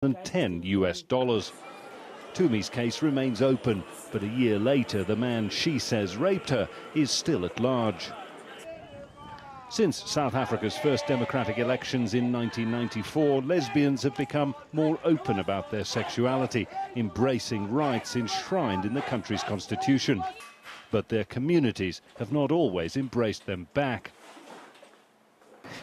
10 US dollars. Tumi's case remains open, but a year later, the man she says raped her is still at large. Since South Africa's first democratic elections in 1994, lesbians have become more open about their sexuality, embracing rights enshrined in the country's constitution. But their communities have not always embraced them back.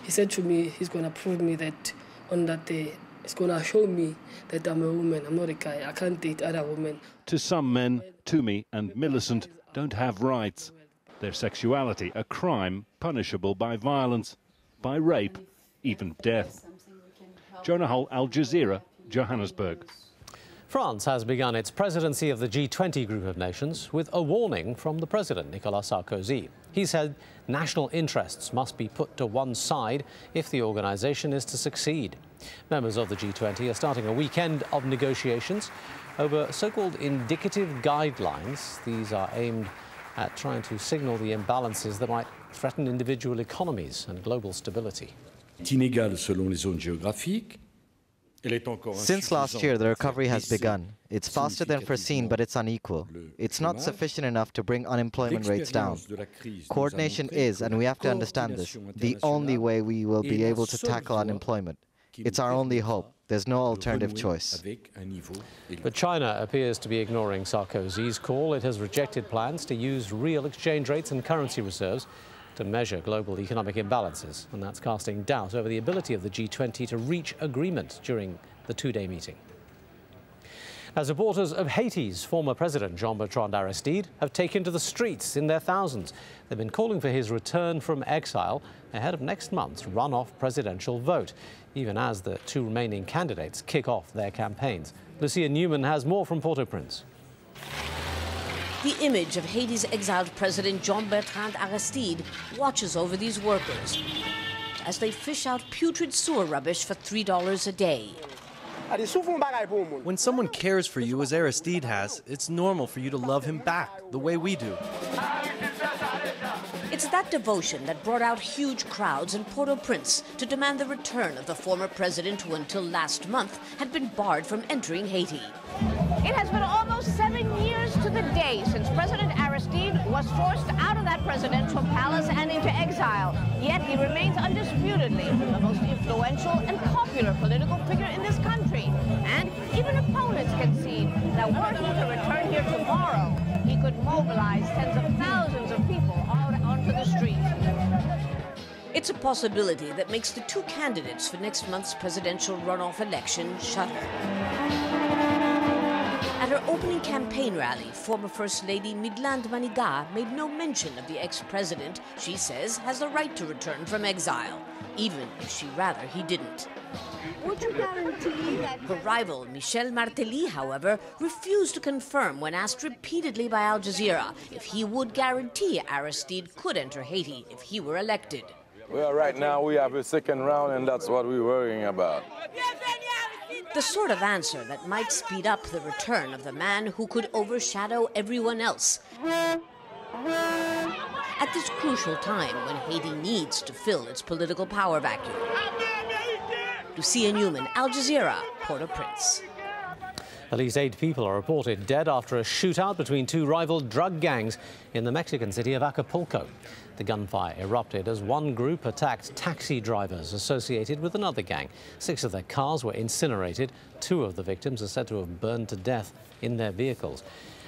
He said to me he's going to prove me that on that day, he's going to show me that I'm a woman, I'm not a guy, I can't date other women. To some men, Tumi and Millicent don't have rights. Their sexuality a crime punishable by violence, by rape, even death. Jonah Hull, AlJazeera, Johannesburg. France has begun its presidency of the G20 group of nations with a warning from the president, Nicolas Sarkozy. He said national interests must be put to one side if the organization is to succeed. Members of the G20 are starting a weekend of negotiations over so-called indicative guidelines. These are aimed at trying to signal the imbalances that might threaten individual economies and global stability. Since last year, the recovery has begun. It's faster than foreseen, but it's unequal. It's not sufficient enough to bring unemployment rates down. Coordination is, and we have to understand this, the only way we will be able to tackle unemployment. It's our only hope. There's no alternative choice. But China appears to be ignoring Sarkozy's call. It has rejected plans to use real exchange rates and currency reserves to measure global economic imbalances. And that's casting doubt over the ability of the G20 to reach agreement during the two-day meeting. Now, supporters of Haiti's former president, Jean-Bertrand Aristide, have taken to the streets in their thousands. They've been calling for his return from exile ahead of next month's runoff presidential vote, even as the two remaining candidates kick off their campaigns. Lucia Newman has more from Port-au-Prince. The image of Haiti's exiled president Jean-Bertrand Aristide watches over these workers as they fish out putrid sewer rubbish for $3 a day. When someone cares for you as Aristide has, it's normal for you to love him back the way we do. It's that devotion that brought out huge crowds in Port-au-Prince to demand the return of the former president who until last month had been barred from entering Haiti. It has been almost 7 years to the day since President Aristide was forced out of that presidential palace and into exile. Yet he remains undisputedly the most influential and popular political figure in this country. And even opponents concede that were he to return here tomorrow, he could mobilize tens of thousands of people out onto the street. It's a possibility that makes the two candidates for next month's presidential runoff election shudder. At her opening campaign rally, former First Lady Midland Manigat made no mention of the ex-president she says has the right to return from exile, even if she'd rather he didn't. Would you guarantee that... Her rival, Michel Martelly, however, refused to confirm when asked repeatedly by AlJazeera if he would guarantee Aristide could enter Haiti if he were elected. Well, right now we have a second round, and that's what we're worrying about. The sort of answer that might speed up the return of the man who could overshadow everyone else at this crucial time when Haiti needs to fill its political power vacuum. Lucia Newman, AlJazeera, Port-au-Prince. At least 8 people are reported dead after a shootout between two rival drug gangs in the Mexican city of Acapulco. The gunfire erupted as one group attacked taxi drivers associated with another gang. 6 of their cars were incinerated. 2 of the victims are said to have burned to death in their vehicles.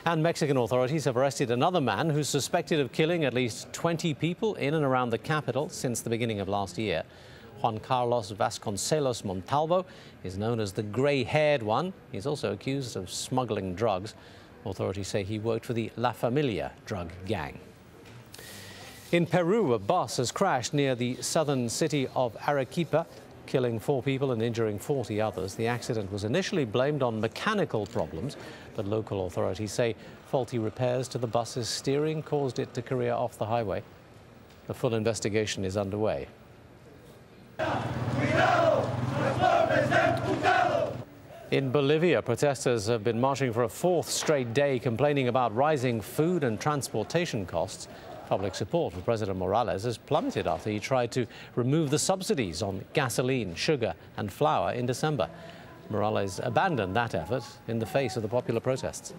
And Mexican authorities have arrested another man who's suspected of killing at least 20 people in and around the capital since the beginning of last year. Juan Carlos Vasconcelos Montalvo is known as the grey-haired one. He's also accused of smuggling drugs. Authorities say he worked for the La Familia drug gang. In Peru, a bus has crashed near the southern city of Arequipa, killing 4 people and injuring 40 others. The accident was initially blamed on mechanical problems, but local authorities say faulty repairs to the bus's steering caused it to career off the highway. The full investigation is underway. In Bolivia, protesters have been marching for a 4th straight day, complaining about rising food and transportation costs. Public support for President Morales has plummeted after he tried to remove the subsidies on gasoline, sugar and flour in December. Morales abandoned that effort in the face of the popular protests.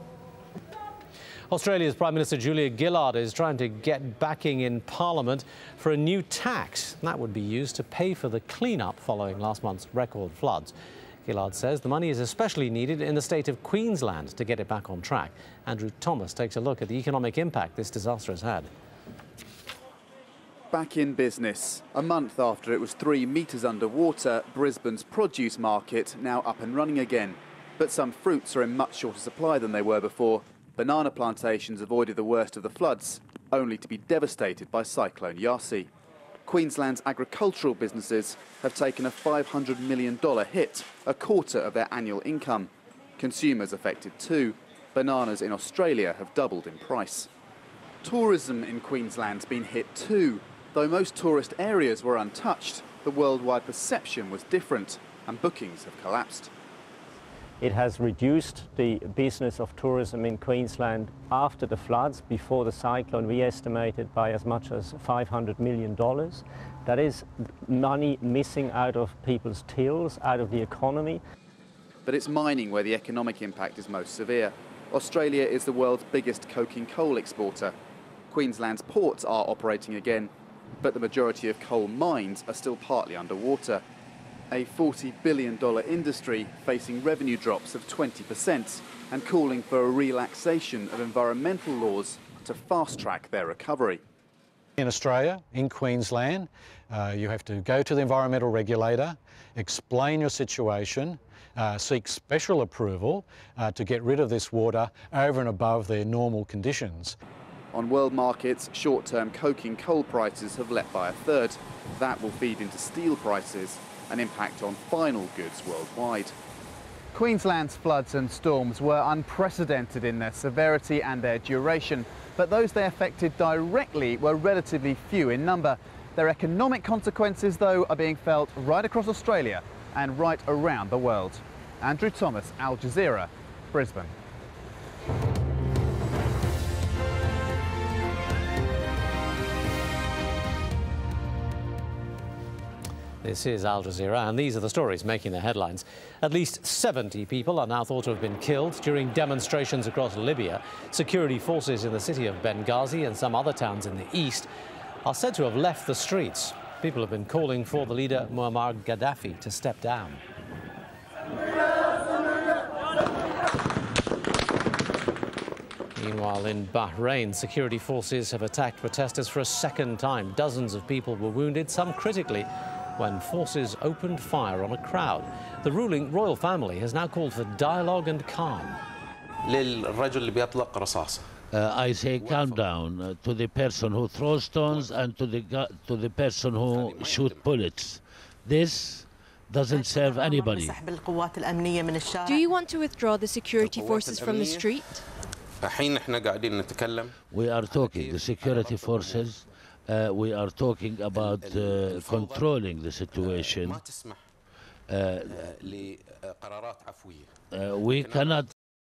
Australia's Prime Minister Julia Gillard is trying to get backing in Parliament for a new tax that would be used to pay for the clean-up following last month's record floods. Gillard says the money is especially needed in the state of Queensland to get it back on track. Andrew Thomas takes a look at the economic impact this disaster has had. Back in business. A month after it was 3 metres underwater, Brisbane's produce market now up and running again. But some fruits are in much shorter supply than they were before. Banana plantations avoided the worst of the floods, only to be devastated by Cyclone Yasi. Queensland's agricultural businesses have taken a $500 million hit, a quarter of their annual income. Consumers affected too. Bananas in Australia have doubled in price. Tourism in Queensland's been hit too. Though most tourist areas were untouched, the worldwide perception was different and bookings have collapsed. It has reduced the business of tourism in Queensland after the floods. Before the cyclone, we estimated by as much as $500 million. That is money missing out of people's tills, out of the economy. But it's mining where the economic impact is most severe. Australia is the world's biggest coking coal exporter. Queensland's ports are operating again, but the majority of coal mines are still partly underwater. A $40 billion industry facing revenue drops of 20% and calling for a relaxation of environmental laws to fast-track their recovery. In Australia, in Queensland, you have to go to the environmental regulator, explain your situation, seek special approval to get rid of this water over and above their normal conditions. On world markets, short-term coking coal prices have leapt by a third. That will feed into steel prices, an impact on final goods worldwide. Queensland's floods and storms were unprecedented in their severity and their duration, but those they affected directly were relatively few in number. Their economic consequences, though, are being felt right across Australia and right around the world. Andrew Thomas, AlJazeera, Brisbane. This is Al Jazeera, and these are the stories making the headlines. At least 70 people are now thought to have been killed during demonstrations across Libya. Security forces in the city of Benghazi and some other towns in the east are said to have left the streets. People have been calling for the leader Muammar Gaddafi to step down. Meanwhile, in Bahrain, security forces have attacked protesters for a second time. Dozens of people were wounded, some critically, when forces opened fire on a crowd. The ruling royal family has now called for dialogue and calm. I say calm down to the person who throws stones and to the person who shoots bullets. This doesn't serve anybody. Do you want to withdraw the security forces from the street? We are talking, the security forces, we are talking about controlling the situation. We cannot